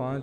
5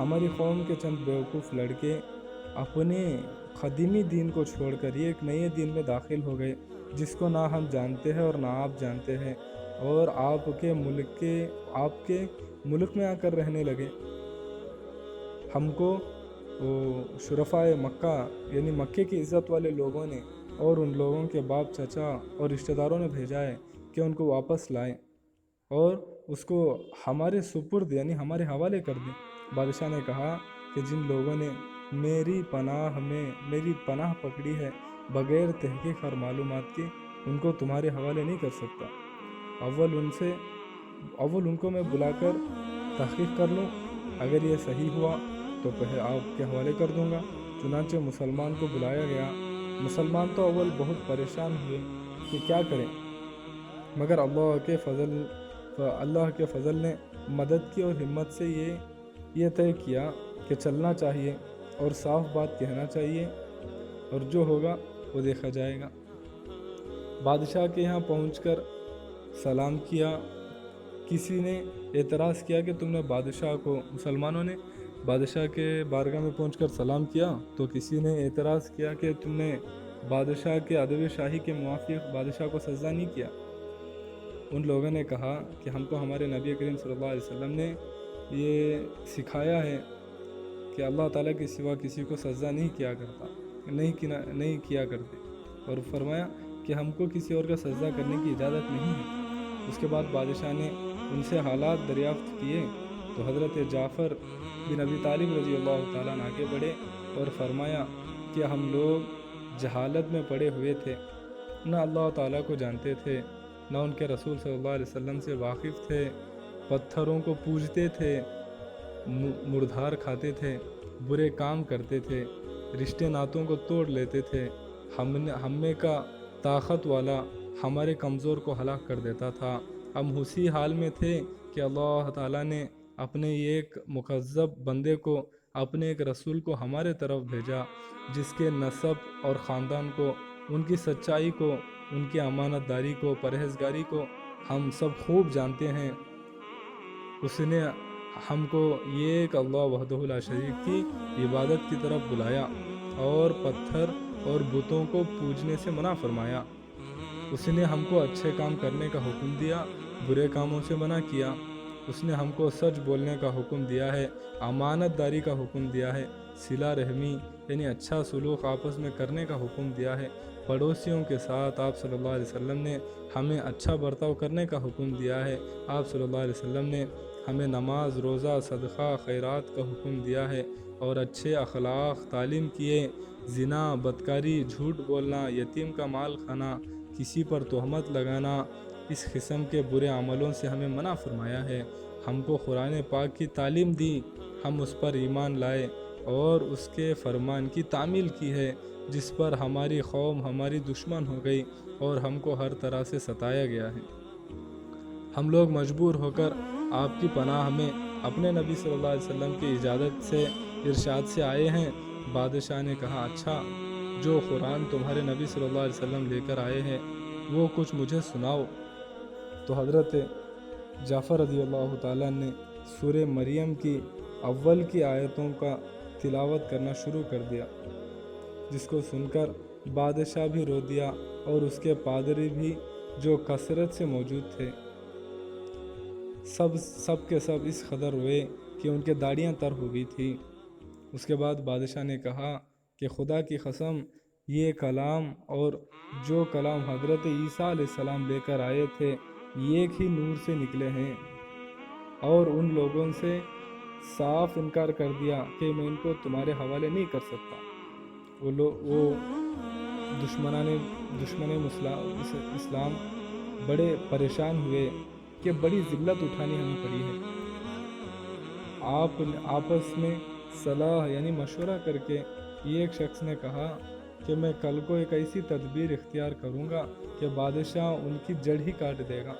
ہماری قوم کے چند بیوقوف لڑکے اپنے قدیمی دین کو چھوڑ کر یہ ایک نئے دین میں داخل ہو گئے جس کو نہ ہم جانتے ہیں اور نہ آپ جانتے ہیں، اور آپ کے ملک میں آ کر رہنے لگے۔ ہم کو شرفائے مکہ یعنی مکے کی عزت والے لوگوں نے اور ان لوگوں کے باپ چچا اور رشتہ داروں نے بھیجا ہے کہ ان کو واپس لائیں اور اس کو ہمارے سپرد یعنی ہمارے حوالے کر دیں۔ بادشاہ نے کہا کہ جن لوگوں نے میری پناہ پکڑی ہے بغیر تحقیق اور معلومات کے، ان کو تمہارے حوالے نہیں کر سکتا۔ اول ان کو میں بلا کر تحقیق کر لوں، اگر یہ صحیح ہوا تو پھر آپ کے حوالے کر دوں گا۔ چنانچہ مسلمان کو بلایا گیا۔ مسلمان تو اول بہت پریشان ہوئے کہ کیا کریں، مگر اللہ کے فضل نے مدد کی اور ہمت سے یہ طے کیا کہ چلنا چاہیے اور صاف بات کہنا چاہیے، اور جو ہوگا وہ دیکھا جائے گا۔ بادشاہ کے یہاں پہنچ کر سلام کیا۔ کسی نے اعتراض کیا کہ تم نے مسلمانوں نے بادشاہ کے بارگاہ میں پہنچ کر سلام کیا، تو کسی نے اعتراض کیا کہ تم نے بادشاہ کے ادب شاہی کے موافق بادشاہ کو سجدہ نہیں کیا۔ ان لوگوں نے کہا کہ ہم کو ہمارے نبی کریم صلی اللہ علیہ وسلم نے یہ سکھایا ہے کہ اللہ تعالیٰ کے سوا کسی کو سجدہ نہیں کیا کرتے، اور فرمایا کہ ہم کو کسی اور کا سجدہ کرنے کی اجازت نہیں ہے۔ اس کے بعد بادشاہ نے ان سے حالات دریافت کیے تو حضرت جعفر بن ابی طالب رضی اللہ تعالیٰ عنہ آگے بڑھے اور فرمایا کہ ہم لوگ جہالت میں پڑے ہوئے تھے، نہ اللہ تعالیٰ کو جانتے تھے، نہ ان کے رسول صلی اللہ علیہ وسلم سے واقف تھے، پتھروں کو پوجتے تھے، مردار کھاتے تھے، برے کام کرتے تھے، رشتے ناتوں کو توڑ لیتے تھے، ہمیں کا طاقت والا ہمارے کمزور کو ہلاک کر دیتا تھا۔ ہم اسی حال میں تھے کہ اللہ تعالیٰ نے اپنے ایک مکذب بندے کو، اپنے ایک رسول کو ہمارے طرف بھیجا جس کے نسب اور خاندان کو، ان کی سچائی کو، ان کی امانت داری کو، پرہیزگاری کو ہم سب خوب جانتے ہیں۔ اس نے ہم کو ایک اللہ وحدہ لا شریک کی عبادت کی طرف بلایا اور پتھر اور بتوں کو پوجنے سے منع فرمایا۔ اس نے ہم کو اچھے کام کرنے کا حکم دیا، برے کاموں سے منع کیا۔ اس نے ہم کو سچ بولنے کا حکم دیا ہے، امانت داری کا حکم دیا ہے، صلہ رحمی یعنی اچھا سلوک آپس میں کرنے کا حکم دیا ہے۔ پڑوسیوں کے ساتھ آپ صلی اللہ علیہ وسلم نے ہمیں اچھا برتاؤ کرنے کا حکم دیا ہے۔ آپ صلی اللہ علیہ وسلم نے ہمیں نماز، روزہ، صدقہ، خیرات کا حکم دیا ہے اور اچھے اخلاق تعلیم کیے۔ زنا، بدکاری، جھوٹ بولنا، یتیم کا مال کھانا، کسی پر تہمت لگانا، اس قسم کے برے عملوں سے ہمیں منع فرمایا ہے۔ ہم کو قرآن پاک کی تعلیم دی، ہم اس پر ایمان لائے اور اس کے فرمان کی تعمیل کی ہے، جس پر ہماری قوم ہماری دشمن ہو گئی اور ہم کو ہر طرح سے ستایا گیا ہے۔ ہم لوگ مجبور ہو کر آپ کی پناہ میں اپنے نبی صلی اللہ علیہ وسلم کی اجازت سے، ارشاد سے آئے ہیں۔ بادشاہ نے کہا اچھا، جو قرآن تمہارے نبی صلی اللہ علیہ وسلم لے کر آئے ہیں وہ کچھ مجھے سناؤ۔ تو حضرت جعفر رضی اللہ تعالیٰ نے سورہ مریم کی اول کی آیتوں کا تلاوت کرنا شروع کر دیا، جس کو سن کر بادشاہ بھی رو دیا اور اس کے پادری بھی جو کثرت سے موجود تھے، سب کے سب اس قدر روئے کہ ان کے داڑیاں تر ہو گئی تھی۔ اس کے بعد بادشاہ نے کہا کہ خدا کی قسم، یہ کلام اور جو کلام حضرت عیسیٰ علیہ السلام لے کر آئے تھے ایک ہی نور سے نکلے ہیں، اور ان لوگوں سے صاف انکار کر دیا کہ میں ان کو تمہارے حوالے نہیں کر سکتا۔ وہ دشمن اسلام بڑے پریشان ہوئے کہ بڑی ذلت اٹھانی ہمیں پڑی ہے۔ آپ آپس میں صلاح یعنی مشورہ کر کے ایک شخص نے کہا کہ میں کل کو ایک ایسی تدبیر اختیار کروں گا کہ بادشاہ ان کی جڑ ہی کاٹ دے گا۔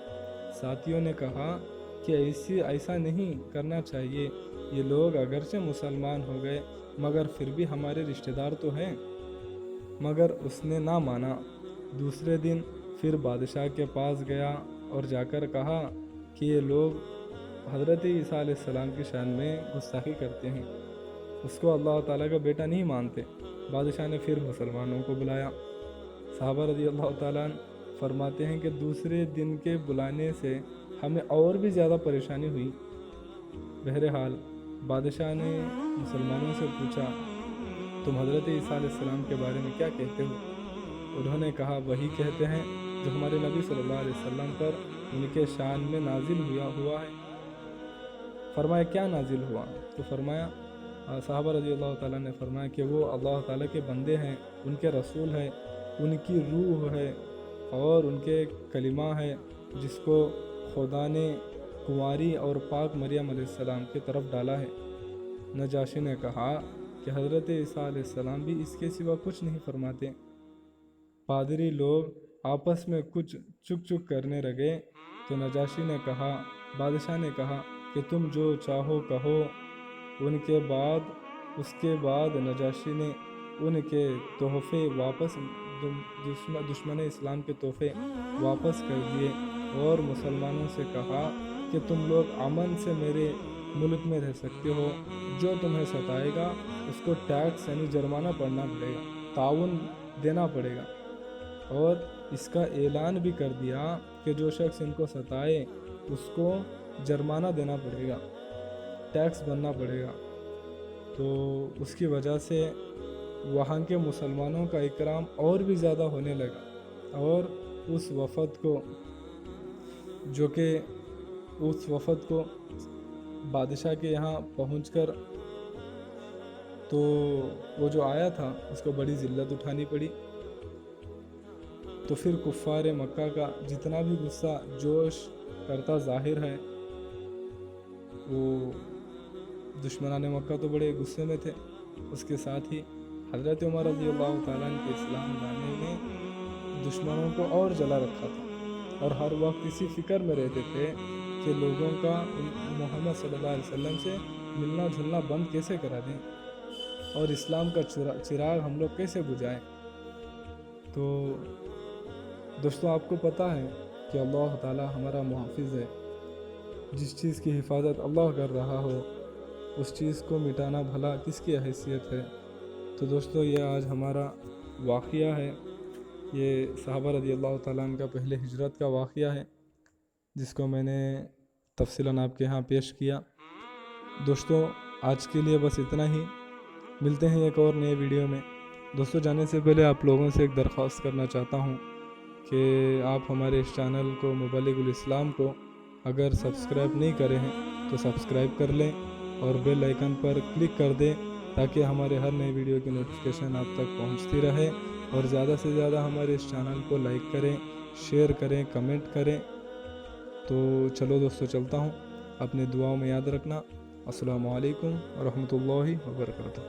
ساتھیوں نے کہا کہ ایسا نہیں کرنا چاہیے، یہ لوگ اگرچہ مسلمان ہو گئے مگر پھر بھی ہمارے رشتہ دار تو ہیں، مگر اس نے نہ مانا۔ دوسرے دن پھر بادشاہ کے پاس گیا اور جا کر کہا کہ یہ لوگ حضرت عیسیٰ علیہ السلام کی شان میں گستاخی کرتے ہیں، اس کو اللہ تعالیٰ کا بیٹا نہیں مانتے۔ بادشاہ نے پھر مسلمانوں کو بلایا۔ صحابہ رضی اللہ تعالیٰ عنہ فرماتے ہیں کہ دوسرے دن کے بلانے سے ہمیں اور بھی زیادہ پریشانی ہوئی۔ بہرحال بادشاہ نے مسلمانوں سے پوچھا، تم حضرت عیسیٰ علیہ السلام کے بارے میں کیا کہتے ہو؟ انہوں نے کہا، وہی کہتے ہیں جو ہمارے نبی صلی اللہ علیہ وسلم پر ان کے شان میں نازل ہوا ہے۔ فرمایا کیا نازل ہوا؟ تو فرمایا، صحابہ رضی اللہ تعالیٰ نے فرمایا کہ وہ اللہ تعالیٰ کے بندے ہیں، ان کے رسول ہیں، ان کی روح ہے اور ان کے کلمہ ہے جس کو خدا نے کنواری اور پاک مریم علیہ السلام کی طرف ڈالا ہے۔ نجاشی نے کہا کہ حضرت عیسیٰ علیہ السلام بھی اس کے سوا کچھ نہیں فرماتے۔ پادری لوگ آپس میں کچھ چک کرنے لگے تو نجاشی نے کہا، بادشاہ نے کہا کہ تم جو چاہو کہو۔ اس کے بعد نجاشی نے ان کے تحفے واپس دشمن اسلام کے تحفے واپس کر دیے اور مسلمانوں سے کہا کہ تم لوگ امن سے میرے ملک میں رہ سکتے ہو، جو تمہیں ستائے گا اس کو ٹیکس یعنی جرمانہ پڑنا پڑے گا، تعاون دینا پڑے گا۔ اور اس کا اعلان بھی کر دیا کہ جو شخص ان کو ستائے اس کو جرمانہ دینا پڑے گا، ٹیکس بننا پڑے گا۔ تو اس کی وجہ سے وہاں کے مسلمانوں کا اکرام اور بھی زیادہ ہونے لگا، اور اس وفد کو بادشاہ کے یہاں پہنچ کر تو وہ جو آیا تھا اس کو بڑی ذلت اٹھانی پڑی۔ تو پھر کفار مکہ کا جتنا بھی غصہ جوش کرتا ظاہر ہے، وہ دشمنان مکہ تو بڑے غصے میں تھے۔ اس کے ساتھ ہی حضرت عمر رضی اللہ تعالیٰ عنہ کے اسلام لانے نے دشمنوں کو اور جلا رکھا تھا، اور ہر وقت اسی فکر میں رہتے تھے کہ لوگوں کا محمد صلی اللہ علیہ وسلم سے ملنا جھلنا بند کیسے کرا دیں اور اسلام کا چراغ ہم لوگ کیسے بجھائیں۔ تو دوستوں، آپ کو پتہ ہے کہ اللہ تعالیٰ ہمارا محافظ ہے۔ جس چیز کی حفاظت اللہ کر رہا ہو اس چیز کو مٹانا بھلا کس کی حیثیت ہے۔ تو دوستوں، یہ آج ہمارا واقعہ ہے، یہ صحابہ رضی اللہ تعالیٰ عنہ کا پہلے ہجرت کا واقعہ ہے جس کو میں نے تفصیلاً آپ کے ہاں پیش کیا۔ دوستوں، آج کے لیے بس اتنا ہی، ملتے ہیں ایک اور نئے ویڈیو میں۔ دوستوں، جانے سے پہلے آپ لوگوں سے ایک درخواست کرنا چاہتا ہوں کہ آپ ہمارے اس چینل کو مبلغ الاسلام کو اگر سبسکرائب نہیں کرے ہیں تو سبسکرائب کر لیں اور بیل آئیکن پر کلک کر دیں تاکہ ہمارے ہر نئے ویڈیو کی نوٹیفیکیشن آپ تک پہنچتی رہے، اور زیادہ سے زیادہ ہمارے اس چینل کو لائک کریں، شیئر کریں، کمنٹ کریں۔ تو چلو دوستو، چلتا ہوں، اپنے دعاؤں میں یاد رکھنا۔ السلام علیکم ورحمۃ اللہ وبرکاتہ۔